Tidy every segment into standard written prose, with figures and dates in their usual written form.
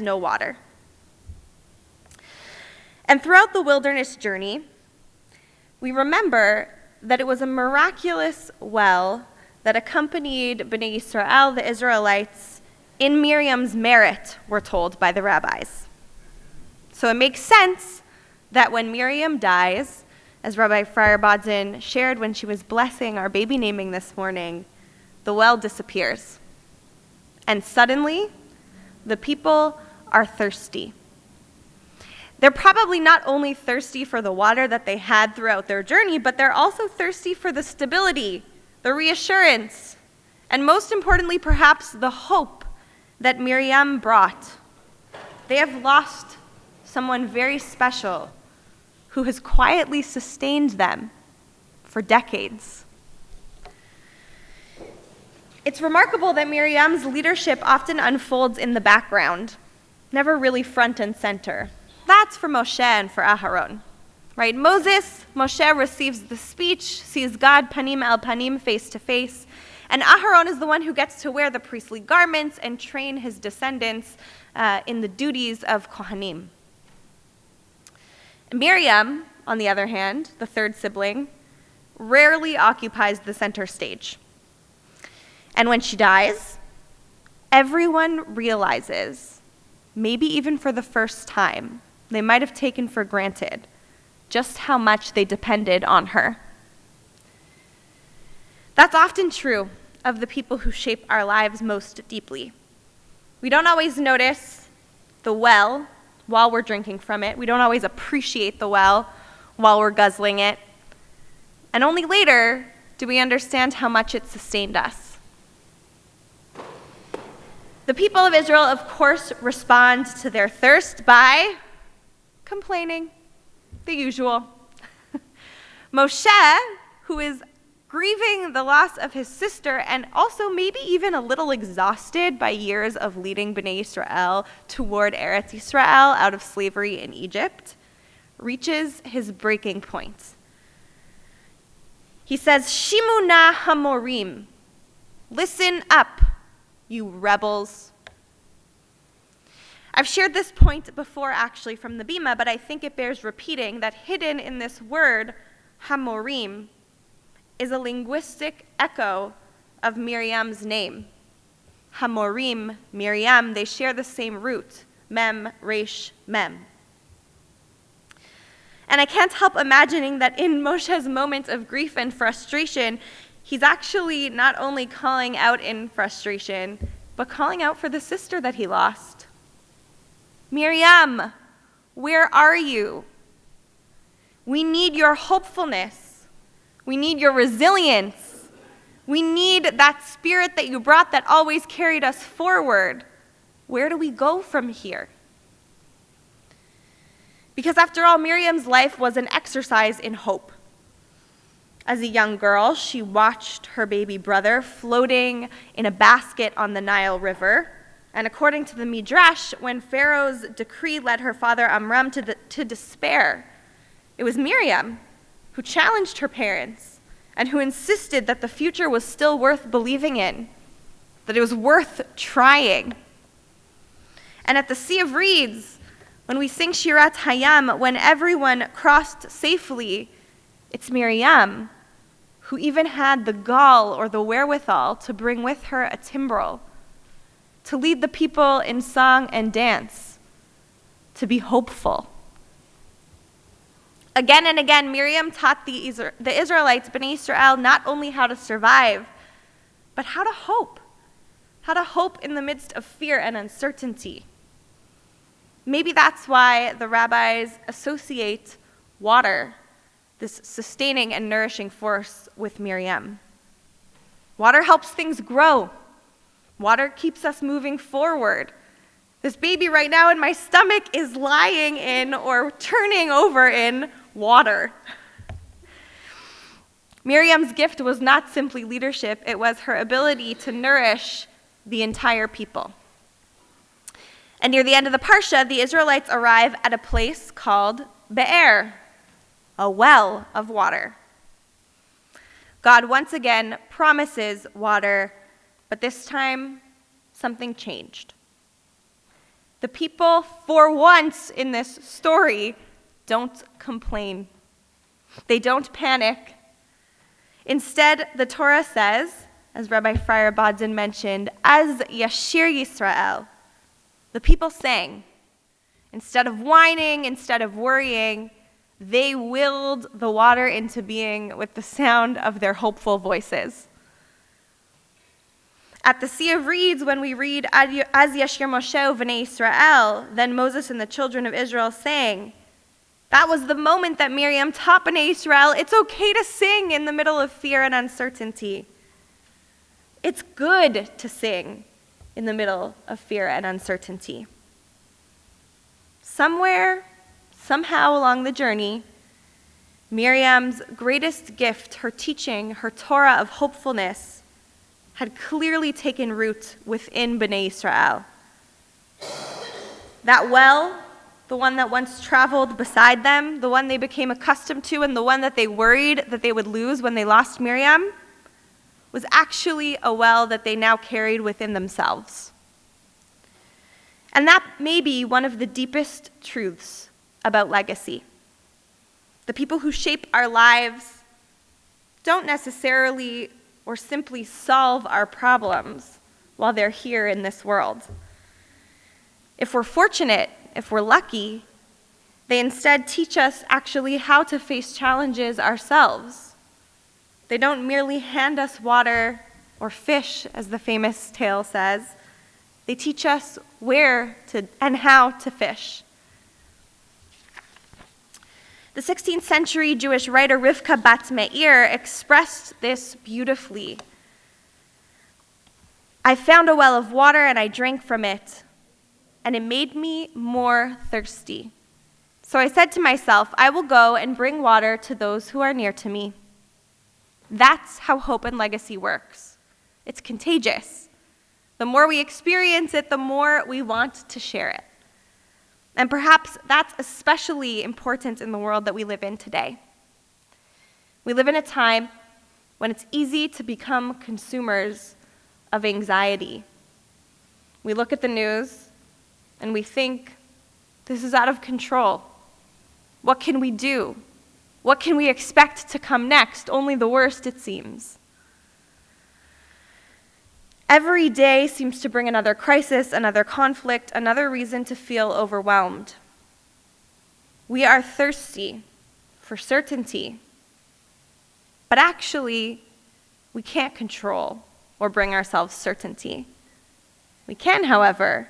no water. And throughout the wilderness journey, we remember that it was a miraculous well that accompanied Bnei Yisrael, the Israelites, in Miriam's merit, we're told by the rabbis. So it makes sense that when Miriam dies, as Rabbi Lara Rodin shared when she was blessing our baby naming this morning, the well disappears. And suddenly, the people are thirsty. They're probably not only thirsty for the water that they had throughout their journey, but they're also thirsty for the stability, the reassurance, and most importantly, perhaps the hope that Miriam brought. They have lost someone very special who has quietly sustained them for decades. It's remarkable that Miriam's leadership often unfolds in the background, never really front and center. That's for Moshe and for Aharon, right? Moshe receives the speech, sees God panim el panim, face to face, and Aharon is the one who gets to wear the priestly garments and train his descendants in the duties of Kohanim. Miriam, on the other hand, the third sibling, rarely occupies the center stage. And when she dies, everyone realizes, maybe even for the first time, they might have taken for granted just how much they depended on her. That's often true of the people who shape our lives most deeply. We don't always notice the well while we're drinking from it. We don't always appreciate the well while we're guzzling it. And only later do we understand how much it sustained us. The people of Israel, of course, respond to their thirst by complaining, the usual. Moshe, who is grieving the loss of his sister and also maybe even a little exhausted by years of leading Bnei Yisrael toward Eretz Yisrael out of slavery in Egypt, reaches his breaking point. He says, Shimuna Hamorim, listen up, you rebels. I've shared this point before, actually, from the Bima, but I think it bears repeating that hidden in this word, Hamorim, is a linguistic echo of Miriam's name. Hamorim, Miriam, they share the same root, mem, resh, mem. And I can't help imagining that in Moshe's moment of grief and frustration, he's actually not only calling out in frustration, but calling out for the sister that he lost. Miriam, where are you? We need your hopefulness. We need your resilience. We need that spirit that you brought that always carried us forward. Where do we go from here? Because after all, Miriam's life was an exercise in hope. As a young girl, she watched her baby brother floating in a basket on the Nile River. And according to the Midrash, when Pharaoh's decree led her father Amram to despair, it was Miriam who challenged her parents and who insisted that the future was still worth believing in, that it was worth trying. And at the Sea of Reeds, when we sing Shirat Hayam, when everyone crossed safely, it's Miriam who even had the gall or the wherewithal to bring with her a timbrel, to lead the people in song and dance, to be hopeful. Again and again, Miriam taught the Israelites, Bnei Israel, not only how to survive, but how to hope in the midst of fear and uncertainty. Maybe that's why the rabbis associate water, this sustaining and nourishing force, with Miriam. Water helps things grow. Water keeps us moving forward. This baby right now in my stomach is lying in or turning over in water. Miriam's gift was not simply leadership, it was her ability to nourish the entire people. And near the end of the Parsha, the Israelites arrive at a place called Be'er, a well of water. God once again promises water, but this time something changed. The people, for once in this story, don't complain. They don't panic. Instead, the Torah says, as Rabbi Lara Rodin mentioned, as Yashir Yisrael, the people sang. Instead of whining, instead of worrying, they willed the water into being with the sound of their hopeful voices. At the Sea of Reeds, when we read, Az Yashir Moshe V'nei Israel, then Moses and the children of Israel sang, that was the moment that Miriam taught Bnei Israel, it's okay to sing in the middle of fear and uncertainty. It's good to sing in the middle of fear and uncertainty. Somewhere, somehow along the journey, Miriam's greatest gift, her teaching, her Torah of hopefulness, had clearly taken root within Bnei Israel. That well, the one that once traveled beside them, the one they became accustomed to, and the one that they worried that they would lose when they lost Miriam, was actually a well that they now carried within themselves. And that may be one of the deepest truths about legacy. The people who shape our lives don't necessarily or simply solve our problems while they're here in this world. If we're fortunate, if we're lucky, they instead teach us actually how to face challenges ourselves. They don't merely hand us water or fish, as the famous tale says. They teach us where to and how to fish. The 16th century Jewish writer Rivka Batmeir expressed this beautifully. I found a well of water and I drank from it, and it made me more thirsty. So I said to myself, I will go and bring water to those who are near to me. That's how hope and legacy works. It's contagious. The more we experience it, the more we want to share it. And perhaps that's especially important in the world that we live in today. We live in a time when it's easy to become consumers of anxiety. We look at the news and we think, this is out of control. What can we do? What can we expect to come next? Only the worst, it seems. Every day seems to bring another crisis, another conflict, another reason to feel overwhelmed. We are thirsty for certainty, but actually, we can't control or bring ourselves certainty. We can, however,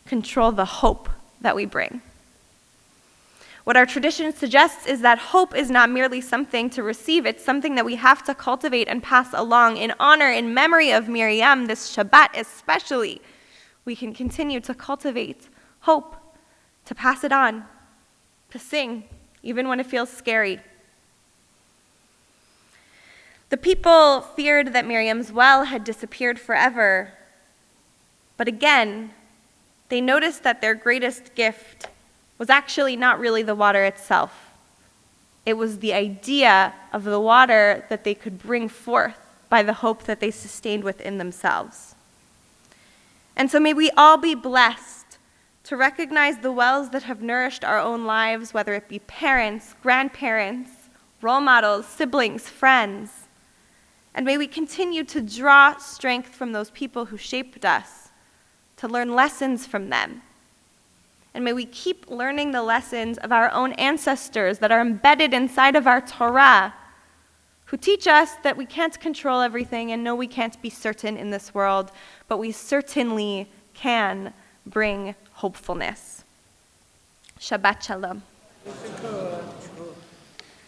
control the hope that we bring. What our tradition suggests is that hope is not merely something to receive, it's something that we have to cultivate and pass along in honor, in memory of Miriam, this Shabbat especially. We can continue to cultivate hope, to pass it on, to sing, even when it feels scary. The people feared that Miriam's well had disappeared forever, but again, they noticed that their greatest gift was actually not really the water itself. It was the idea of the water that they could bring forth by the hope that they sustained within themselves. And so may we all be blessed to recognize the wells that have nourished our own lives, whether it be parents, grandparents, role models, siblings, friends. And may we continue to draw strength from those people who shaped us, to learn lessons from them. And may we keep learning the lessons of our own ancestors that are embedded inside of our Torah, who teach us that we can't control everything and no, we can't be certain in this world, but we certainly can bring hopefulness. Shabbat Shalom.